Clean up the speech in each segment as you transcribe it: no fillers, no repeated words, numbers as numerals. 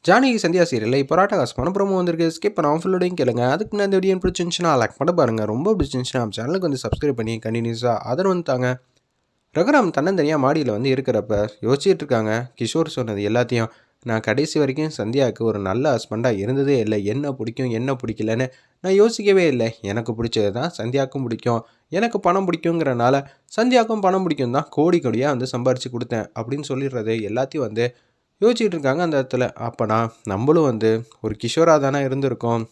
ஜானகி சந்தியா சீரியல்ல இப்போ ராட்டகாசமான ப்ரோமோ வந்திருக்கு. ஸ்கிப் பண்ணாமல் ஃபுல்லோடையும் கேளுங்க. அதுக்கு முன்னாடி இந்த வீடியோ பிடிச்சிருந்துச்சுன்னா லைக் பண்ண பாருங்க. ரொம்ப பிடிச்சிருந்துச்சுன்னா நம்ம சேனலுக்கு வந்து சப்ஸ்கிரைப் பண்ணி கண்டினியூஸாக ஆதரவு வந்துட்டாங்க. ரகுராம் தன்னந்தனியாக மாடியில் வந்து இருக்கிறப்ப யோசிச்சுட்டு இருக்காங்க. கிஷோர் சொன்னது எல்லாத்தையும் நான் கடைசி வரைக்கும் சந்தியாவுக்கு ஒரு நல்ல ஹஸ்பண்டாக இருந்ததே இல்லை. என்ன பிடிக்கும் என்ன பிடிக்கலன்னு நான் யோசிக்கவே இல்லை. எனக்கு பிடிச்சது தான் சந்தியாவுக்கும் பிடிக்கும். எனக்கு பணம் பிடிக்குங்கிறனால சந்தியாவுக்கும் பணம் பிடிக்கும் தான் கோடி கோடியாக வந்து சம்பாரித்து கொடுத்தேன் அப்படின்னு சொல்லிடுறது எல்லாத்தையும் வந்து யோசிச்சுட்டு இருக்காங்க அந்த இடத்துல. அப்போனா நம்மளும் வந்து ஒரு கிஷோராக தானே இருந்திருக்கோம்.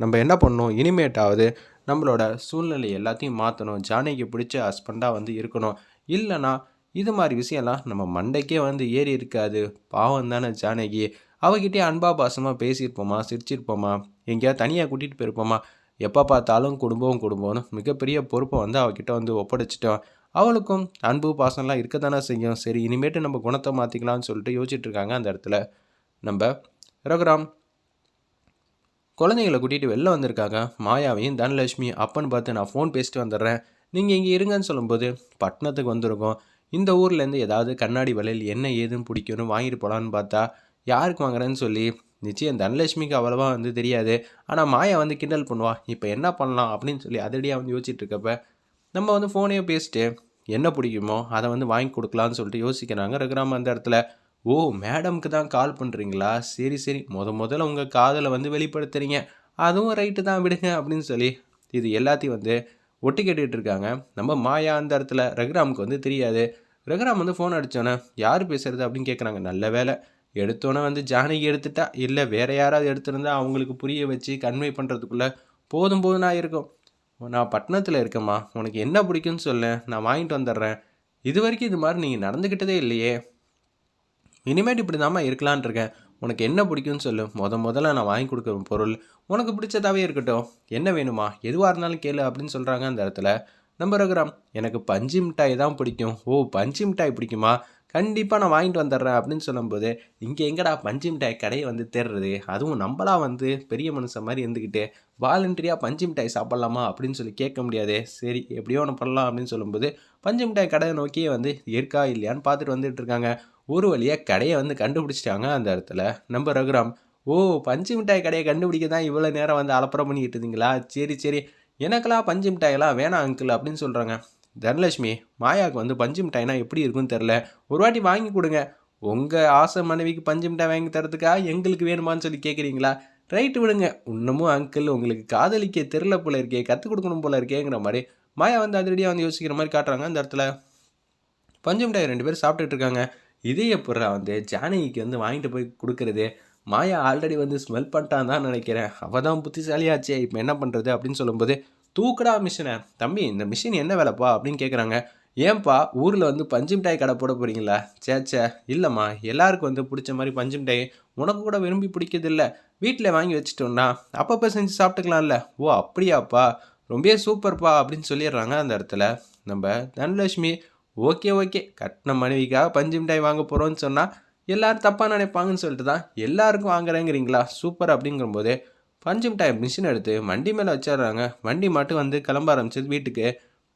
நம்ம என்ன பண்ணணும், இனிமேட்டாவது நம்மளோட சூழ்நிலை எல்லாத்தையும் மாற்றணும். ஜானகிக்கு பிடிச்ச ஹஸ்பண்டாக வந்து இருக்கணும். இல்லைனா இது மாதிரி விஷயம்லாம் நம்ம மண்டைக்கே வந்து ஏறி இருக்காது. பாவம் தானே ஜானகி. அவகிட்டே அன்பா பாசமாக பேசியிருப்போமா, சிரிச்சிருப்போமா, எங்கேயாவது தனியாக கூட்டிகிட்டு போயிருப்போமா. எப்போ பார்த்தாலும் குடும்பம் குடும்பம்னு மிகப்பெரிய பொறுப்பை வந்து அவகிட்ட வந்து ஒப்படைச்சிட்டோம். அவளுக்கும் அன்பு பாசம்லாம் இருக்க தானே செய்யும். சரி இனிமேட்டு நம்ம குணத்தை மாற்றிக்கலாம்னு சொல்லிட்டு யோசிச்சுட்டு இருக்காங்க அந்த இடத்துல. நம்ம ரகுராம் குழந்தைங்களை கூட்டிகிட்டு வெளில வந்திருக்காங்க. மாயாவையும் தனலட்சுமி அப்பன்னு பார்த்து நான் ஃபோன் பேசிட்டு வந்துடுறேன், நீங்கள் இங்கே இருங்கன்னு சொல்லும்போது பட்டணத்துக்கு வந்திருக்கோம். இந்த ஊர்லேருந்து ஏதாவது கண்ணாடி வளையல் என்ன ஏதுன்னு பிடிக்கும்னு வாங்கிட்டு போகலான்னு பார்த்தா யாருக்கு வாங்குறேன்னு சொல்லி நிச்சயம் தனலட்சுமிக்கு அவ்வளோவா வந்து தெரியாது. ஆனால் மாயா வந்து கிண்டல் பண்ணுவா. இப்போ என்ன பண்ணலாம் அப்படின்னு சொல்லி அதிரடியாக வந்து யோசிச்சுட்டு இருக்கப்ப நம்ம வந்து ஃபோனையே பேசிட்டு என்ன பிடிக்குமோ அதை வந்து வாங்கி கொடுக்கலான்னு சொல்லிட்டு யோசிக்கிறாங்க ரகுராம் அந்த இடத்துல. ஓ மேடம்க்கு தான் கால் பண்ணுறீங்களா, சரி சரி, முதல்ல உங்கள் காதலை வந்து வெளிப்படுத்துறீங்க, அதுவும் ரைட்டு தான் விடுங்க அப்படின்னு சொல்லி இது எல்லாத்தையும் வந்து ஒட்டி கேட்டுக்கிட்டு இருக்காங்க நம்ம மாயா அந்த இடத்துல. ரகுராமுக்கு வந்து தெரியாது. ரகுராம் வந்து ஃபோன் அடித்தோன்னே யார் பேசுகிறது அப்படின்னு கேட்குறாங்க. நல்ல வேலை எடுத்தோன்னே வந்து ஜானகி எடுத்துட்டா, இல்லை வேறு யாராவது எடுத்திருந்தா அவங்களுக்கு புரிய வச்சு கன்வே பண்ணுறதுக்குள்ளே போதும் போதும் இருக்கும். நான் பட்டணத்தில் இருக்கேம்மா, உனக்கு என்ன பிடிக்குன்னு சொல்லு, நான் வாங்கிட்டு வந்துடுறேன். இது வரைக்கும் இது மாதிரி நீங்கள் நடந்துக்கிட்டதே இல்லையே, இனிமேட்டு இப்படி தாம்மா இருக்கலான் இருக்கேன். உனக்கு என்ன பிடிக்குன்னு சொல்லு, முதல்ல நான் வாங்கி கொடுக்குற பொருள் உனக்கு பிடிச்சதாகவே இருக்கட்டும். என்ன வேணுமா, எதுவாக இருந்தாலும் கேளு அப்படின்னு சொல்கிறாங்க அந்த இடத்துல. நம்ம ரகுராம் எனக்கு பஞ்சு மிட்டாய் தான் பிடிக்கும். ஓ பஞ்சு மிட்டாய் பிடிக்குமா, கண்டிப்பாக நான் வாங்கிட்டு வந்துடுறேன் அப்படின்னு சொல்லும்போது இங்கே எங்கடா பஞ்சு மிட்டாய் கடையை வந்து தேடுறது, அதுவும் நம்மளாம் வந்து பெரிய மனுஷன் மாதிரி இருந்துக்கிட்டு வாலண்டரியாக பஞ்சு மிட்டாய் சாப்பிட்லாமா அப்படின்னு சொல்லி கேட்க முடியாது. சரி எப்படியோ ஒன்று பண்ணலாம் அப்படின்னு சொல்லும்போது பஞ்சு மிட்டாய் கடையை நோக்கியே வந்து இருக்கா இல்லையான்னு பார்த்துட்டு வந்துட்டு இருக்காங்க. ஒரு வழியாக கடையை வந்து கண்டுபிடிச்சிட்டாங்க அந்த இடத்துல நம்ம ரகுராம். ஓ பஞ்சு மிட்டாய் கடையை கண்டுபிடிக்க தான் இவ்வளோ நேரம் வந்து அலப்பறம் பண்ணிக்கிட்டு இருந்தீங்களா, சரி சரி, எனக்கெல்லாம் பஞ்சு மிட்டாயெல்லாம் வேணாம் அங்கிள் அப்படின்னு சொல்கிறாங்க. தனலட்சுமி மாயாவுக்கு வந்து பஞ்சு மிட்டாய்னா எப்படி இருக்குன்னு தெரில, ஒரு வாட்டி வாங்கி கொடுங்க. உங்கள் ஆசை மனைவிக்கு பஞ்சு மிட்டாய் வாங்கி தரதுக்கா எங்களுக்கு வேணுமான்னு சொல்லி கேட்குறீங்களா, ரைட்டு விடுங்க. இன்னமும் அங்கிள் உங்களுக்கு காதலிக்க தெரில போல இருக்கே, கற்றுக் கொடுக்கணும் போல இருக்கேங்கிற மாதிரி மாயா வந்து அதிரடியாக வந்து யோசிக்கிற மாதிரி காட்டுறாங்க அந்த இடத்துல. பஞ்சு மிட்டாய் 2 பேரும் சாப்பிட்டுட்டு இருக்காங்க. இதே எப்பட்றா வந்து ஜானகிக்கு வந்து வாங்கிட்டு போய் கொடுக்குறது. மாயா ஆல்ரெடி வந்து ஸ்மெல் பண்ணிட்டான்னு தான் நினைக்கிறேன். அவள் தான் புத்திசாலியாச்சே, இப்போ என்ன பண்ணுறது அப்படின்னு சொல்லும்போது தூக்குடா மிஷினை, தம்பி இந்த மிஷின் என்ன வேலைப்பா அப்படின்னு கேட்குறாங்க. ஏன்பா ஊரில் வந்து பஞ்சு மிட்டாய் கடை போட போகிறீங்களா, சேச்சே இல்லைம்மா, எல்லாருக்கும் வந்து பிடிச்ச மாதிரி பஞ்சு மிட்டாய் உனக்கு கூட விரும்பி பிடிக்கிறதில்ல, வீட்டில் வாங்கி வச்சுட்டோன்னா அப்பப்போ செஞ்சு சாப்பிட்டுக்கலாம்ல. ஓ அப்படியாப்பா, ரொம்பவே சூப்பர்ப்பா அப்படின்னு சொல்லிடுறாங்க அந்த இடத்துல. நம்ம தனலட்சுமி ஓகே ஓகே, கட்டின மனைவிக்காக பஞ்சு மிட்டாய் வாங்க போகிறோன்னு சொன்னால் எல்லோரும் தப்பாக நினைப்பாங்கன்னு சொல்லிட்டு தான் எல்லாருக்கும் வாங்குறேங்கிறீங்களா, சூப்பர் அப்படிங்கும்போது பஞ்சு மிட்டாய் மிஷின் எடுத்து வண்டி மேலே வச்சிடுறாங்க. வண்டி மட்டும் வந்து கிளம்ப ஆரம்பிச்சது வீட்டுக்கு.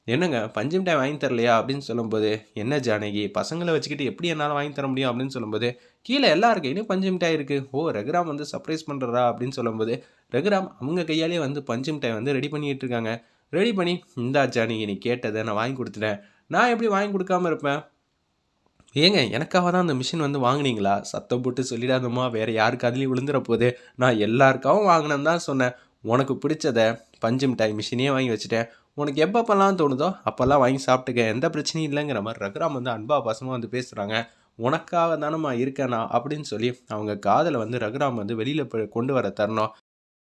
என்னங்க பஞ்சு மிட்டாய் வாங்கி தரலையா அப்படின்னு சொல்லும்போது என்ன ஜானகி பசங்களை வச்சுக்கிட்டு எப்படி என்னால் வாங்கி தர முடியும் அப்படின்னு சொல்லும்போது கீழே எல்லார் கையிலையும் பஞ்சு மிட்டாய் இருக்குது. ஓ ரகுராம் வந்து சர்ப்ரைஸ் பண்ணுறா அப்படின்னு சொல்லும்போது ரகுராம் அவங்க கையாலேயே வந்து பஞ்சு மிட்டாய் வந்து ரெடி பண்ணிகிட்டு இருக்காங்க. ரெடி பண்ணி இந்தா ஜானகி நீ கேட்டதை நான் வாங்கி கொடுத்துட்டேன், நான் எப்படி வாங்கி கொடுக்காம இருப்பேன். ஏங்க எனக்காக தான் அந்த மிஷின் வந்து வாங்கினீங்களா, சத்தம் போட்டு சொல்லிடாதம்மா, வேறு யாருக்கு அதுலேயும் விழுந்துற போது, நான் எல்லாருக்காகவும் வாங்கினேன்னு தான் சொன்னேன். உனக்கு பிடிச்சதை பஞ்சு மிட்டாய் மிஷினே வாங்கி வச்சுட்டேன், உனக்கு எப்பப்பெல்லாம் தோணுதோ அப்போல்லாம் வாங்கி சாப்பிட்டுக்க, எந்த பிரச்சனையும் இல்லைங்கிற மாதிரி ரகுராம் வந்து அன்பா பாசமாக வந்து பேசுகிறாங்க. உனக்காக தானம்மா இருக்கேனா அப்படின்னு சொல்லி அவங்க காதலை வந்து ரகுராம் வந்து வெளியில் கொண்டு வர தரணும்.